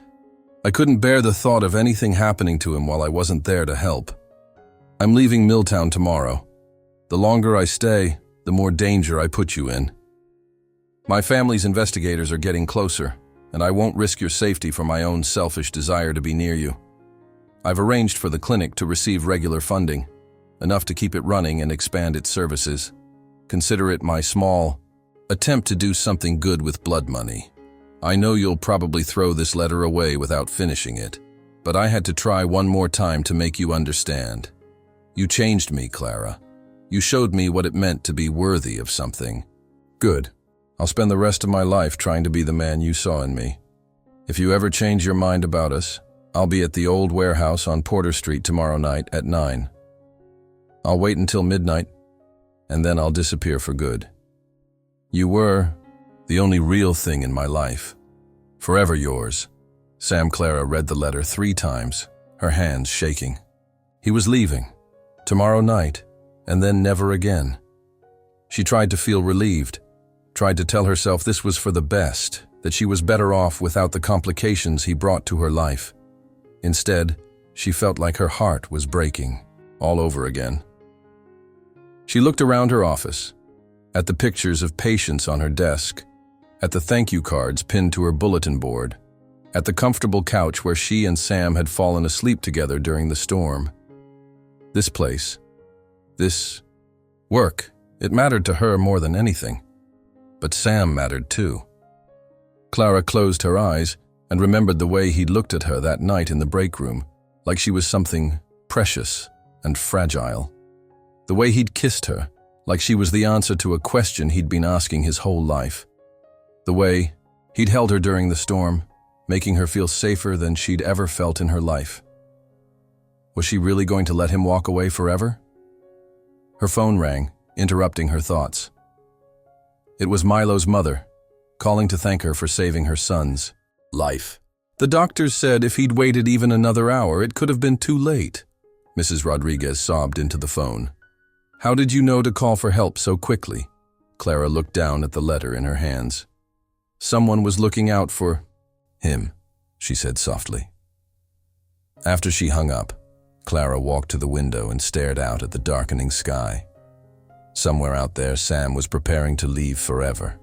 I couldn't bear the thought of anything happening to him while I wasn't there to help. I'm leaving Milltown tomorrow. The longer I stay, the more danger I put you in. My family's investigators are getting closer, and I won't risk your safety for my own selfish desire to be near you. I've arranged for the clinic to receive regular funding, enough to keep it running and expand its services. Consider it my small attempt to do something good with blood money. I know you'll probably throw this letter away without finishing it, but I had to try one more time to make you understand. You changed me, Clara. You showed me what it meant to be worthy of something. Good. I'll spend the rest of my life trying to be the man you saw in me. If you ever change your mind about us, I'll be at the old warehouse on Porter Street tomorrow night at 9. I'll wait until midnight, and then I'll disappear for good. You were the only real thing in my life. Forever yours. Sam. Clara read the letter 3 times, her hands shaking. He was leaving. Tomorrow night, and then never again. She tried to feel relieved, tried to tell herself this was for the best, that she was better off without the complications he brought to her life. Instead, she felt like her heart was breaking, all over again. She looked around her office, at the pictures of patients on her desk, at the thank you cards pinned to her bulletin board, at the comfortable couch where she and Sam had fallen asleep together during the storm. This place, this work, it mattered to her more than anything. But Sam mattered too. Clara closed her eyes and remembered the way he'd looked at her that night in the break room, like she was something precious and fragile. The way he'd kissed her, like she was the answer to a question he'd been asking his whole life. The way he'd held her during the storm, making her feel safer than she'd ever felt in her life. Was she really going to let him walk away forever? Her phone rang, interrupting her thoughts. It was Milo's mother, calling to thank her for saving her son's life. The doctors said if he'd waited even another hour, it could have been too late. Mrs. Rodriguez sobbed into the phone. How did you know to call for help so quickly? Clara looked down at the letter in her hands. Someone was looking out for him, she said softly. After she hung up, Clara walked to the window and stared out at the darkening sky. Somewhere out there, Sam was preparing to leave forever.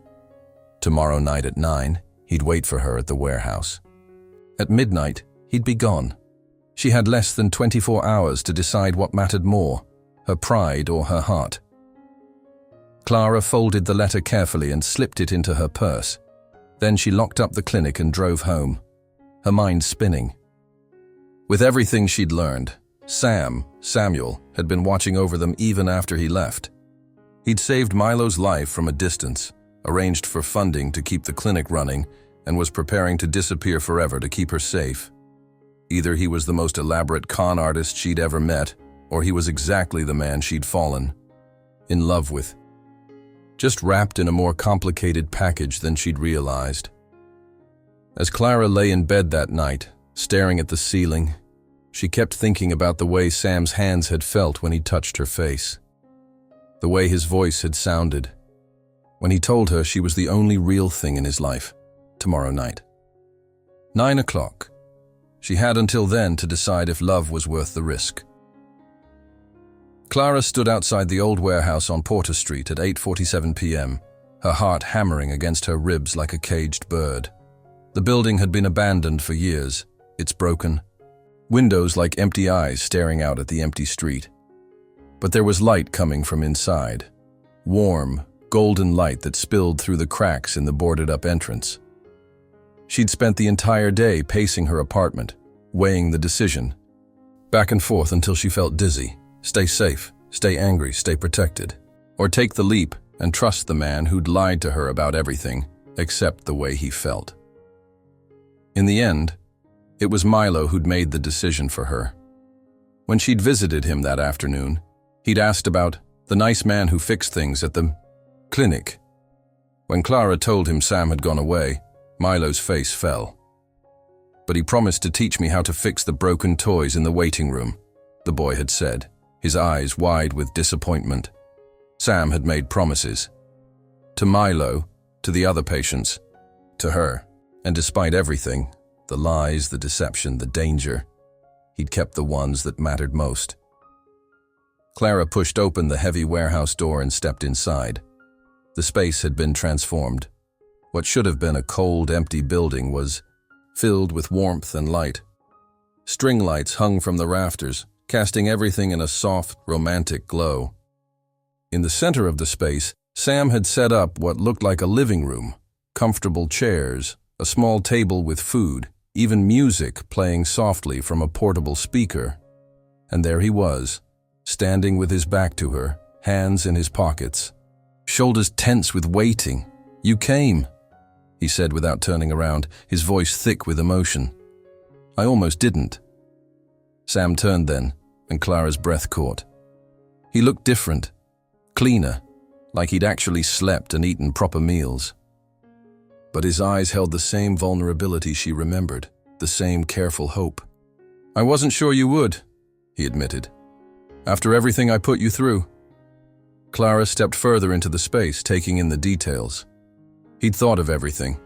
Tomorrow night at 9, he'd wait for her at the warehouse. At midnight, he'd be gone. She had less than 24 hours to decide what mattered more, her pride or her heart. Clara folded the letter carefully and slipped it into her purse. Then she locked up the clinic and drove home, her mind spinning. With everything she'd learned, Samuel, had been watching over them even after he left. He'd saved Milo's life from a distance, arranged for funding to keep the clinic running, and was preparing to disappear forever to keep her safe. Either he was the most elaborate con artist she'd ever met, or he was exactly the man she'd fallen in love with, just wrapped in a more complicated package than she'd realized. As Clara lay in bed that night, staring at the ceiling, she kept thinking about the way Sam's hands had felt when he touched her face, the way his voice had sounded when he told her she was the only real thing in his life tomorrow night. 9 o'clock. She had until then to decide if love was worth the risk. Clara stood outside the old warehouse on Porter Street at 8:47 p.m., her heart hammering against her ribs like a caged bird. The building had been abandoned for years. It's broken. Windows like empty eyes staring out at the empty street. But there was light coming from inside. Warm, golden light that spilled through the cracks in the boarded-up entrance. She'd spent the entire day pacing her apartment, weighing the decision, back and forth until she felt dizzy. Stay safe, stay angry, stay protected. Or take the leap and trust the man who'd lied to her about everything, except the way he felt. In the end, it was Milo who'd made the decision for her. When she'd visited him that afternoon, he'd asked about the nice man who fixed things at the clinic. When Clara told him Sam had gone away, Milo's face fell. But he promised to teach me how to fix the broken toys in the waiting room, the boy had said, his eyes wide with disappointment. Sam had made promises. To Milo, to the other patients, to her. And despite everything, the lies, the deception, the danger, he'd kept the ones that mattered most. Clara pushed open the heavy warehouse door and stepped inside. The space had been transformed. What should have been a cold, empty building was filled with warmth and light. String lights hung from the rafters, casting everything in a soft, romantic glow. In the center of the space, Sam had set up what looked like a living room, comfortable chairs, a small table with food, even music playing softly from a portable speaker. And there he was, standing with his back to her, hands in his pockets, shoulders tense with waiting. "You came," he said without turning around, his voice thick with emotion. "I almost didn't." Sam turned then, and Clara's breath caught. He looked different, cleaner, like he'd actually slept and eaten proper meals. But his eyes held the same vulnerability she remembered, the same careful hope. "I wasn't sure you would," he admitted. "After everything I put you through." Clara stepped further into the space, taking in the details. He'd thought of everything.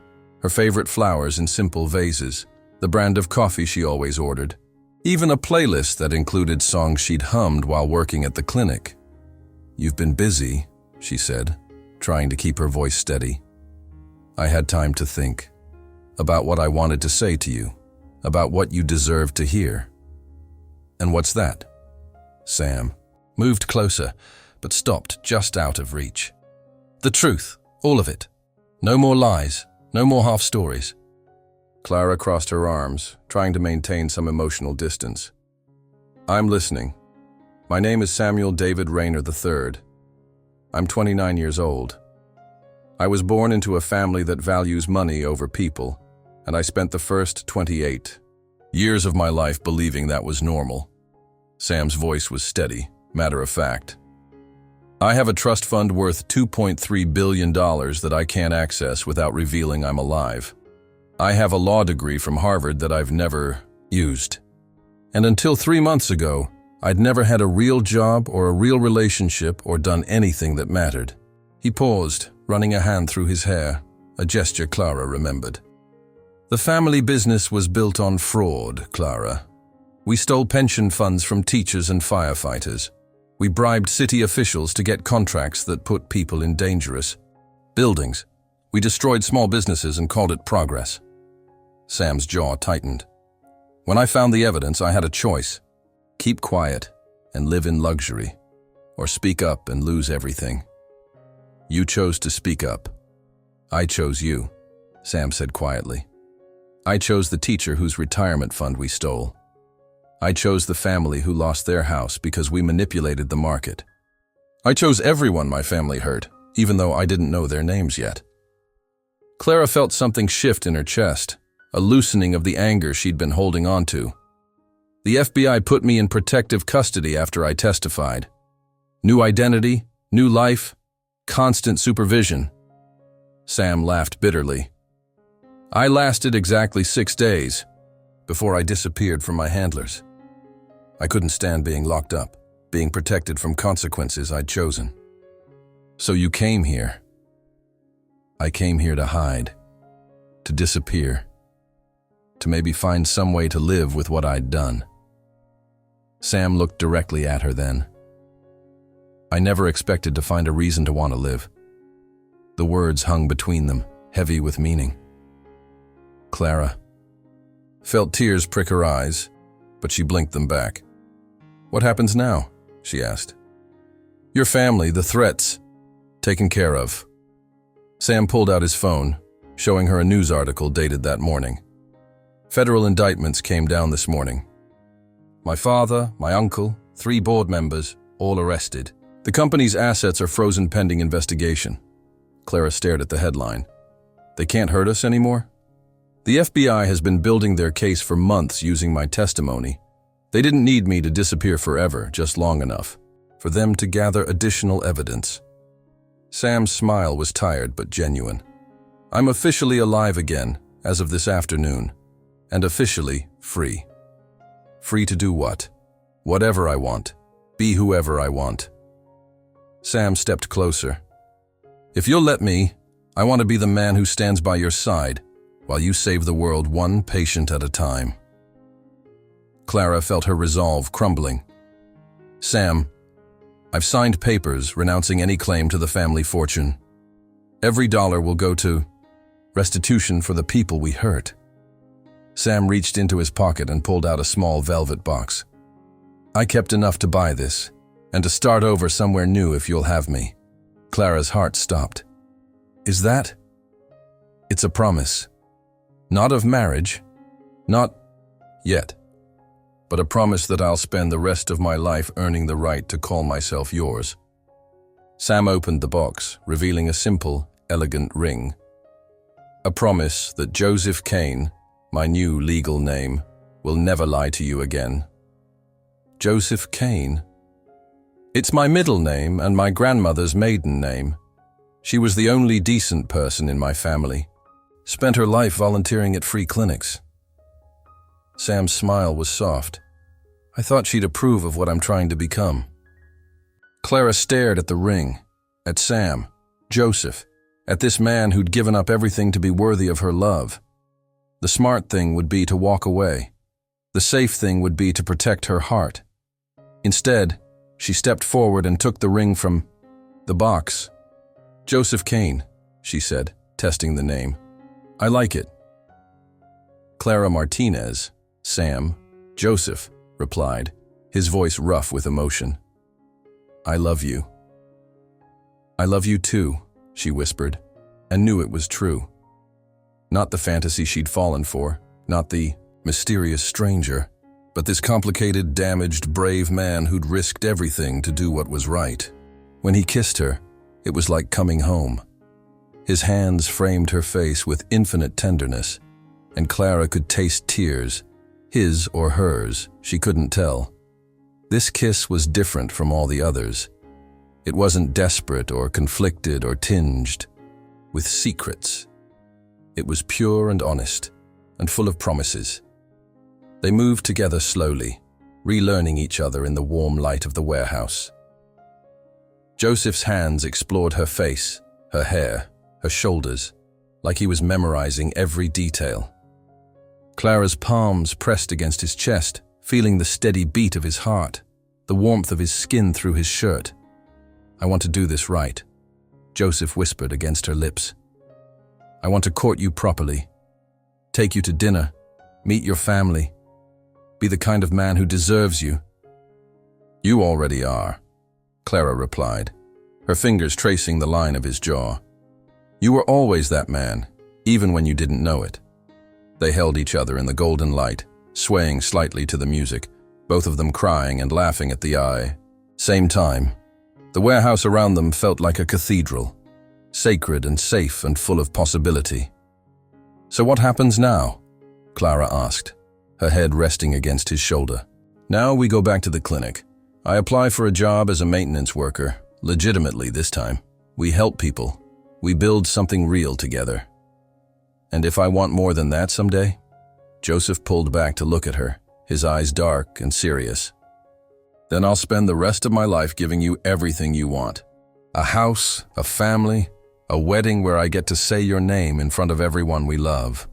Her favorite flowers in simple vases, the brand of coffee she always ordered, even a playlist that included songs she'd hummed while working at the clinic. "You've been busy," she said, trying to keep her voice steady. "I had time to think about what I wanted to say to you, about what you deserved to hear." "And what's that?" Sam moved closer, but stopped just out of reach. "The truth, all of it. No more lies, no more half-stories." Clara crossed her arms, trying to maintain some emotional distance. "I'm listening. My name is Samuel David Rayner III. I'm 29 years old. I was born into a family that values money over people, and I spent the first 28 years of my life believing that was normal." Sam's voice was steady, matter of fact. "I have a trust fund worth $2.3 billion that I can't access without revealing I'm alive. I have a law degree from Harvard that I've never used. And until 3 months ago, I'd never had a real job or a real relationship or done anything that mattered." He paused, running a hand through his hair, a gesture Clara remembered. "The family business was built on fraud, Clara. We stole pension funds from teachers and firefighters. We bribed city officials to get contracts that put people in dangerous buildings. We destroyed small businesses and called it progress." Sam's jaw tightened. "When I found the evidence, I had a choice. Keep quiet and live in luxury, or speak up and lose everything. You chose to speak up. I chose you," Sam said quietly. "I chose the teacher whose retirement fund we stole. I chose the family who lost their house because we manipulated the market. I chose everyone my family hurt, even though I didn't know their names yet." Clara felt something shift in her chest, a loosening of the anger she'd been holding on to. "The FBI put me in protective custody after I testified. New identity, new life, constant supervision." Sam laughed bitterly. "I lasted exactly 6 days before I disappeared from my handlers. I couldn't stand being locked up, being protected from consequences I'd chosen. So you came here." "I came here to hide, to disappear, to maybe find some way to live with what I'd done." Sam looked directly at her then. "I never expected to find a reason to want to live." The words hung between them, heavy with meaning. Clara felt tears prick her eyes, but she blinked them back. "What happens now?" she asked. "Your family, the threats, taken care of." Sam pulled out his phone, showing her a news article dated that morning. "Federal indictments came down this morning. My father, my uncle, 3 board members, all arrested. The company's assets are frozen pending investigation." Clara stared at the headline. "They can't hurt us anymore?" "The FBI has been building their case for months using my testimony. They didn't need me to disappear forever, just long enough for them to gather additional evidence." Sam's smile was tired but genuine. "I'm officially alive again, as of this afternoon, and officially free. Free to do what? Whatever I want, be whoever I want." Sam stepped closer. "If you'll let me, I want to be the man who stands by your side while you save the world one patient at a time." Clara felt her resolve crumbling. "Sam, I've signed papers renouncing any claim to the family fortune. Every dollar will go to restitution for the people we hurt." Sam reached into his pocket and pulled out a small velvet box. "I kept enough to buy this, and to start over somewhere new if you'll have me." Clara's heart stopped. "Is that?" "It's a promise. Not of marriage, not yet, but a promise that I'll spend the rest of my life earning the right to call myself yours. Sam opened the box, revealing a simple, elegant ring. A promise that Joseph Kane, my new legal name, will never lie to you again. Joseph Kane? It's my middle name and my grandmother's maiden name. She was the only decent person in my family. Spent her life volunteering at free clinics. Sam's smile was soft. I thought she'd approve of what I'm trying to become. Clara stared at the ring, at Sam, Joseph, at this man who'd given up everything to be worthy of her love. The smart thing would be to walk away. The safe thing would be to protect her heart. Instead, she stepped forward and took the ring from the box. Joseph Kane, she said, testing the name. I like it. Clara Martinez, Sam, Joseph, replied, his voice rough with emotion. I love you. I love you too, she whispered, and knew it was true. Not the fantasy she'd fallen for, not the mysterious stranger, but this complicated, damaged, brave man who'd risked everything to do what was right. When he kissed her, it was like coming home. His hands framed her face with infinite tenderness, and Clara could taste tears, his or hers, she couldn't tell. This kiss was different from all the others. It wasn't desperate or conflicted or tinged with secrets. It was pure and honest, and full of promises. They moved together slowly, relearning each other in the warm light of the warehouse. Joseph's hands explored her face, her hair, her shoulders, like he was memorizing every detail. Clara's palms pressed against his chest, feeling the steady beat of his heart, the warmth of his skin through his shirt. I want to do this right, Joseph whispered against her lips. I want to court you properly, take you to dinner, meet your family, be the kind of man who deserves you. You already are, Clara replied, her fingers tracing the line of his jaw. You were always that man, even when you didn't know it. They held each other in the golden light, swaying slightly to the music, both of them crying and laughing at the same time. The warehouse around them felt like a cathedral, sacred and safe and full of possibility. So what happens now? Clara asked, her head resting against his shoulder. Now we go back to the clinic. I apply for a job as a maintenance worker, legitimately this time. We help people. We build something real together. And if I want more than that someday? Joseph pulled back to look at her, his eyes dark and serious. Then I'll spend the rest of my life giving you everything you want. A house, a family, a wedding where I get to say your name in front of everyone we love.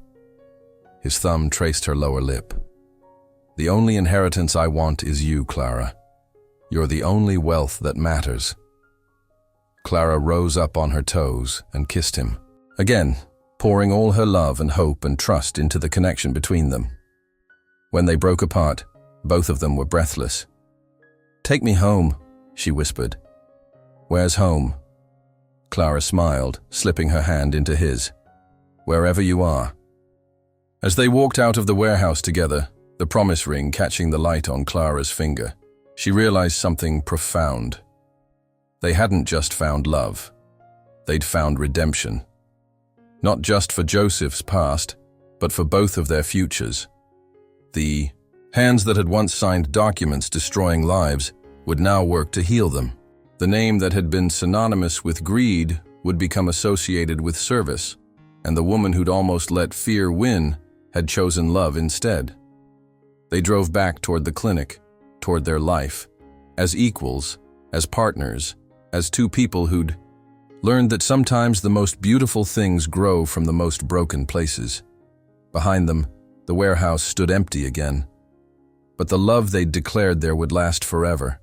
His thumb traced her lower lip. The only inheritance I want is you, Clara. You're the only wealth that matters. Clara rose up on her toes and kissed him. Again, pouring all her love and hope and trust into the connection between them. When they broke apart, both of them were breathless. Take me home, she whispered. Where's home? Clara smiled, slipping her hand into his. Wherever you are. As they walked out of the warehouse together, the promise ring catching the light on Clara's finger, she realized something profound. They hadn't just found love. They'd found redemption. Not just for Joseph's past, but for both of their futures. The hands that had once signed documents destroying lives would now work to heal them. The name that had been synonymous with greed would become associated with service, and the woman who'd almost let fear win had chosen love instead. They drove back toward the clinic, toward their life, as equals, as partners, as two people who'd learned that sometimes the most beautiful things grow from the most broken places. Behind them, the warehouse stood empty again. But the love they'd declared there would last forever.